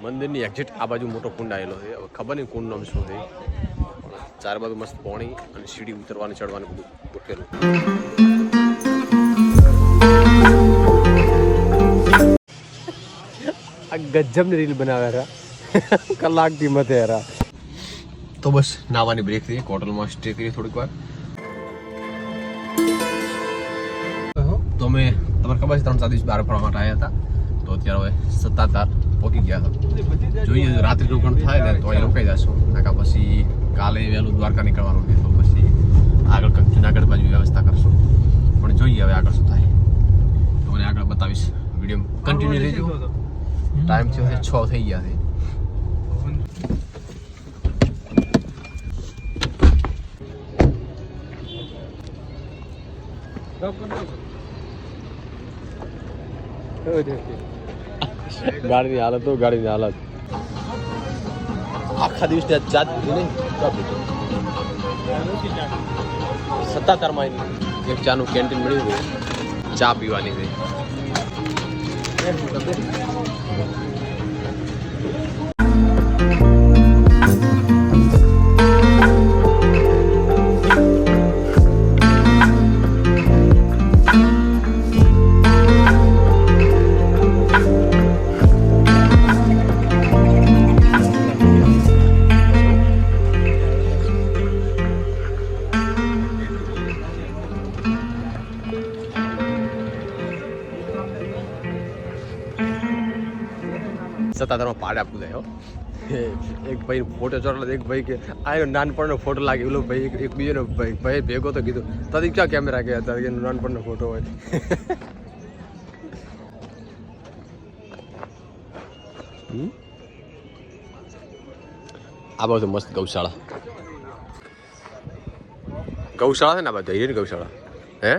મંદિરની એક્ઝિટ આ બાજુ મોટો કુંડ આવેલો છે. હવે ખબર નહીં કુંડ નામ શું છે. ચાર બાજુ મસ્ત પાણી અને સીડી ઉતરવાની ચડવાનું બધું ગોઠવેલું. આ ગજબની રીલ બનાવ્યા હતા કલાકથી મથે હતા. તો બસ નાવાની બ્રેક થઈ, હોટલમાં સ્ટે કરી થોડીક વાર. તો અમે તમારે ખબર છે 3-4 દિવસ બહાર ફરવા માટે આવ્યા હતા. તો અત્યારે હવે સત્તાધાર પહોંચી ગયા હતા. જોઈએ રાત્રિ રોકાણ થાય ને તો અહીં રોકાઈ જશું. નાકા પછી કાલે વહેલું દ્વારકા નીકળવાનું છે. તો પછી આગળ કંઈક જુનાગઢ બાજુ વ્યવસ્થા કરશું. પણ જોઈએ હવે આગળ શું થાય. તમને આગળ બતાવીશ. વિડીયો કન્ટિન્યુ રહેજો. ટાઈમ થયો છે 6 થઈ ગયા છે. ગાડીની હાલત તો ગાડીની હાલત આખા દિવસ ત્યાં ચા પીધી નહીં. સત્તાધારમાં એક ચાનું કેન્ટીન મળ્યું છે, ચા પીવાની છે. સત્તાધારમાં પાડે આપવું જાય. એક ભાઈ ફોટો ચોટલો, એક ભાઈ કે આ નાનપણનો ફોટો લાગે. એલો ભાઈ એક બીજો ભાઈ ભેગો તો કીધું તારી ક્યાં કેમેરા કે હતા કે નાનપણનો ફોટો હોય. આ બાજુ મસ્ત ગૌશાળા છે ને. આ બાજુ જઈએ ને ગૌશાળા. હે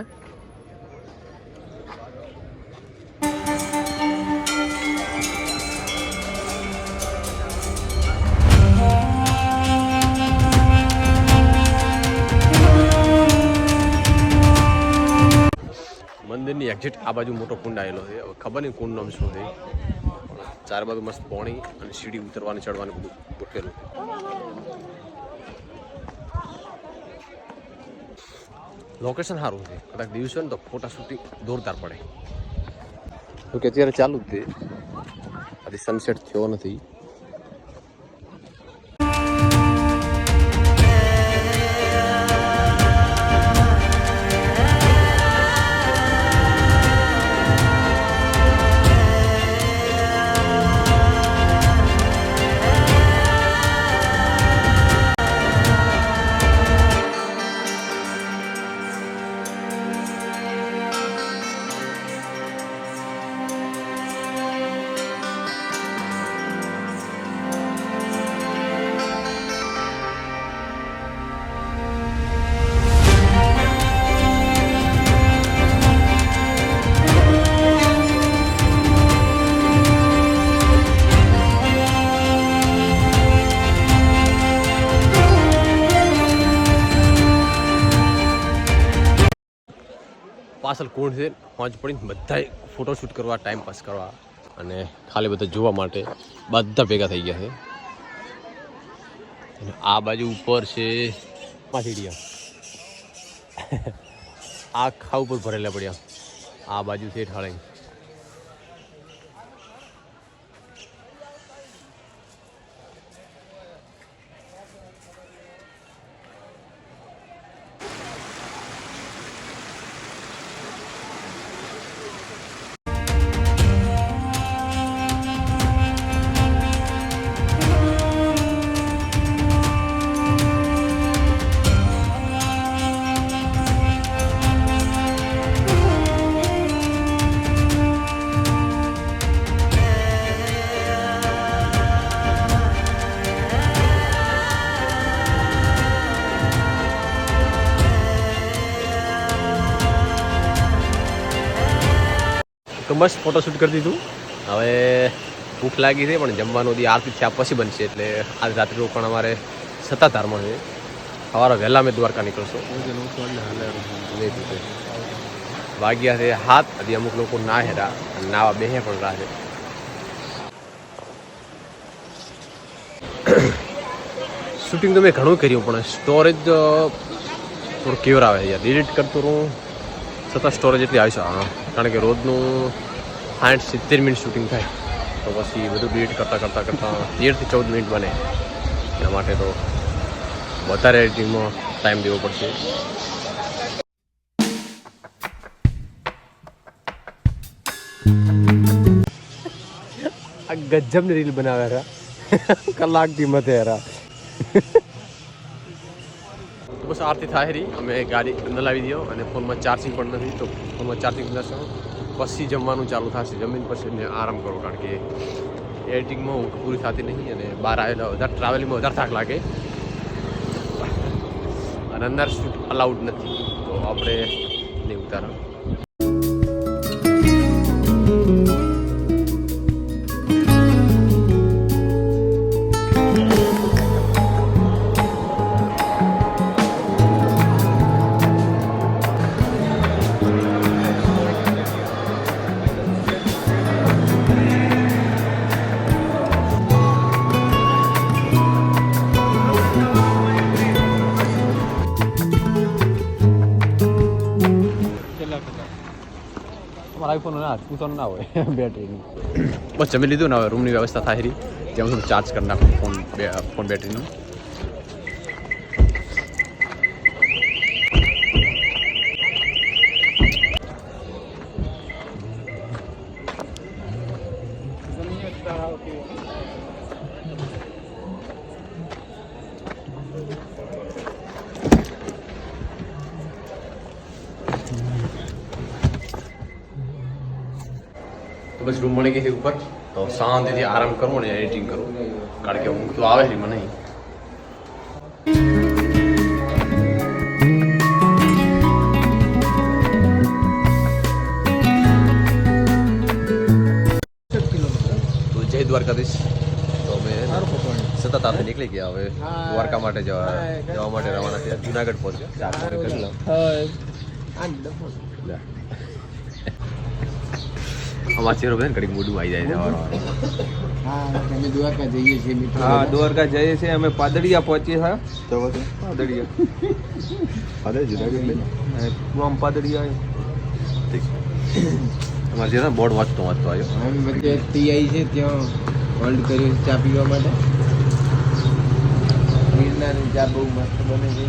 મંદિરની એક્ઝિટ આ બાજુ મોટો કુંડ આવેલો છે. હવે ખબર નહીં કુંડ નામ શું છે. ચાર બાજુ મસ્ત પાણી અને સીડી ઉતરવાની ચડવાનું બધું ગોઠવેલું. લોકેશન સારું છે. કદાચ દિવસ હોય ને તો ફોટા શૂટિંગ જોરદાર પડે. તો કે અત્યારે ચાલુ જ છે, હજી સનસેટ થયો નથી. પાછળ કુંડ છે, પાંચ પડીને બધા ફોટોશૂટ કરવા, ટાઈમ પાસ કરવા અને ખાલી બધા જોવા માટે બધા ભેગા થઈ ગયા છે. અને આ બાજુ ઉપર છે પાથીડિયા, આખા ઉપર ભરેલા પડ્યા. આ બાજુ છે ઠાળાઈ. તો મસ્ત ફોટોશૂટ કરી દીધું. હવે ભૂખ લાગી છે પણ જમવાનું દી આરતી થયા પછી બનશે. એટલે આજ રાત્રે રોકાણ અમારે સત્તાધારમાં છે. સવારે વહેલા અમે દ્વારકા નીકળશો. વાગ્યા છે 7 હજી અમુક લોકો ના હેરા નાવા બેહે પણ રહ્યા છે. શૂટિંગ તો મેં ઘણું કર્યું પણ સ્ટોરેજ થોડું કેવર આવે છે યાર. ડિલીટ કરતો રહું છતાં સ્ટોરેજ એટલી આવી શકે. કારણ કે રોજનું 60-70 મિનિટ શૂટિંગ થાય તો પછી બધું ડિલીટ કરતાં 13 થી 14 મિનિટ બને. એના માટે તો વધારે એડિટિંગમાં ટાઈમ દેવો પડશે. આ ગજબની રીલ બનાવ્યા હતા કલાકથી મથે હતા. બસ આરતી થાય રહી. અમે ગાડી અંદર લાવી દો અને ફોનમાં ચાર્જિંગ પણ નથી તો ફોનમાં ચાર્જિંગ કરશો પછી જમવાનું ચાલુ થશે. જમીન પછી આરામ કરો કારણ કે એડિટિંગમાં ઊંઘ પૂરી થતી નહીં અને બહાર આવેલા વધારે ટ્રાવેલિંગમાં વધારે થાક લાગે અને અંદર શૂટ અલાઉડ નથી તો આપણે નહીં ઉતારો. આઈફોન ના ઉતરવાનું ના હોય બેટરીનું. બસ જમી લીધું ને હવે રૂમની વ્યવસ્થા થાય રહી જેમ તમે ચાર્જ કરી નાખો ફોન બેટરીનું. બસ રૂમ મળી ગઈ છે ઉપર તો શાંતિથી આરામ કરવો ને એડિટિંગ કરવું કારણ કે ઊંઘ તો આવે છે મને. તો જય દ્વારકાધીશ. તો અમે સતત આપણે નીકળી ગયા હવે દ્વારકા માટે જવા માટે રવાના થયા. જુનાગઢ પહોંચ્યા. અમારા ચહેરો બધા ઘડી મોઢું આવી જાય છે. અમે દ્વારકા જઈએ છીએ મિત્રો. હા દ્વારકા જઈએ છીએ અમે. પાદડિયા પહોંચીએ હા તો પાદડિયા જુનાગઢ પાદડિયા અમારે જે બોર્ડ વાંચતો આવ્યો. અમે બધે ટીઆઈ છે ત્યાં હોલ્ડ કર્યું ચા પીવા માટે. ગિરનારની ચા બહુ મસ્ત બને છે.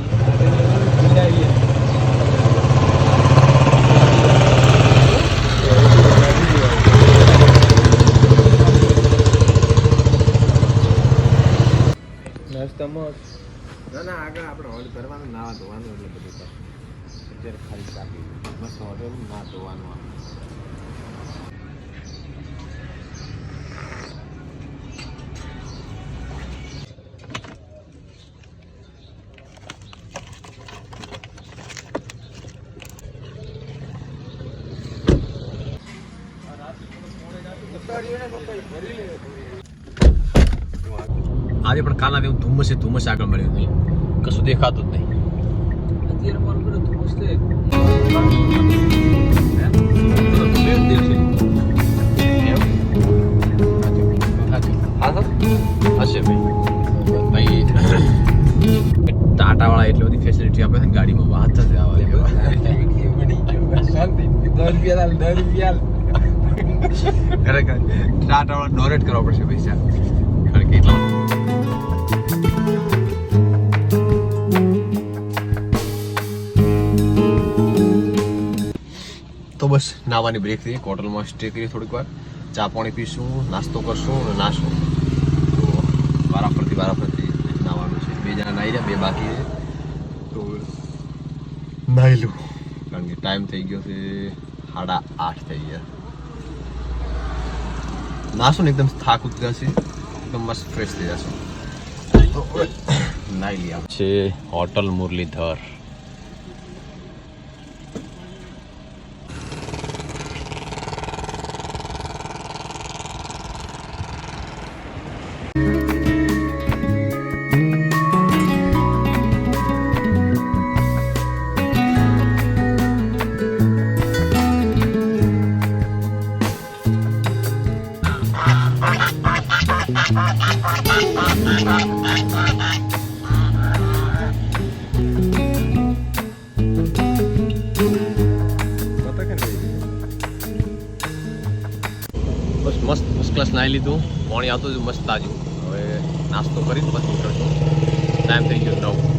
ના આગળ આપણે હોલ્ડ કરવાનું નાવા ધોવાનું એટલે બધું અત્યારે ખાલી ચાપી મસ્ત હોટેલ ના ધોવાનું. આજે પણ કાલના જેવું ધુમ્મસ આગળ મળ્યું નહીં. કશું દેખાતું જ નહીં. અત્યારે મારું બધું ધુમ્મસ છે. હશે ભાઈ ટાટા વાળા એટલી બધી ફેસિલિટી આપે છે ગાડીમાં વાત થશે આવા ખરેખર ટાટા વાળા ડોનેટ કરવા પડશે પૈસા કારણ કે તો બસ નાવાની બ્રેક થઈ. હોટલમાં સ્ટે કરીએ થોડીક વાર, ચા પાણી પીશું, નાસ્તો કરશું અને નાશું. તો વારાફરતી નાવાનું છે. 2 જણા નાહી રહ્યા, 2 બાકી છે તો નાહી લઉં કારણ કે ટાઈમ થઈ ગયો છે 8:30 થઈ ગયા. નાશું ને એકદમ થાક ઉતરી જશે, એકદમ મસ્ત ફ્રેશ થઈ જશે. તો નાહી લઈએ. છે હોટલ મુરલીધર. બસ મસ્ત ફર્સ્ટ ક્લાસ નાહી લીધું, પાણી આવતું હતું મસ્ત તાજું. હવે નાસ્તો કરીને પછી નીકળશું. ટાઈમ થઈ ગયો 9.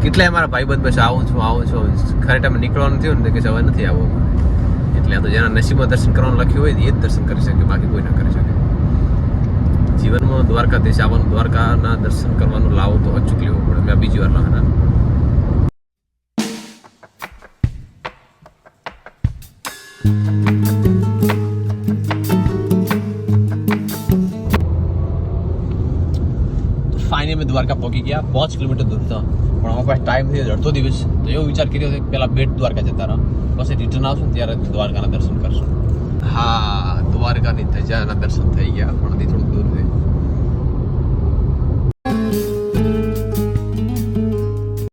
કેટલાય મારા ભાઈબંધ પછી આવું છું ખરે ટાઈમે નીકળવાનું થયું ને કે હવે નથી આવવું. એટલે આ તો જેના નસીબમાં દર્શન કરવાનું લખ્યું હોય એ જ દર્શન કરી શકે, બાકી કોઈ ના કરી શકે. જીવનમાં દ્વારકાધીશ આવવાનું, દ્વારકાના દર્શન કરવાનું લાવો તો અચૂક લેવું પડે. મેં બીજી વાર લાવ્યા. ફાઇનલી મેં દ્વારકા પહોંચી ગયા. 5 કિલોમીટર દૂર હતા, પણ અમારા પાસે ટાઈમ થઈ અડધો દિવસ. તો એવો વિચાર કર્યો છે કે પહેલાં બેટ દ્વારકા જતા રહો, પછી રિટર્ન આવશું ત્યારે દ્વારકાના દર્શન કરશું. હા, દ્વારકાની ધજાના દર્શન થઈ ગયા, પણ હજી થોડું દૂર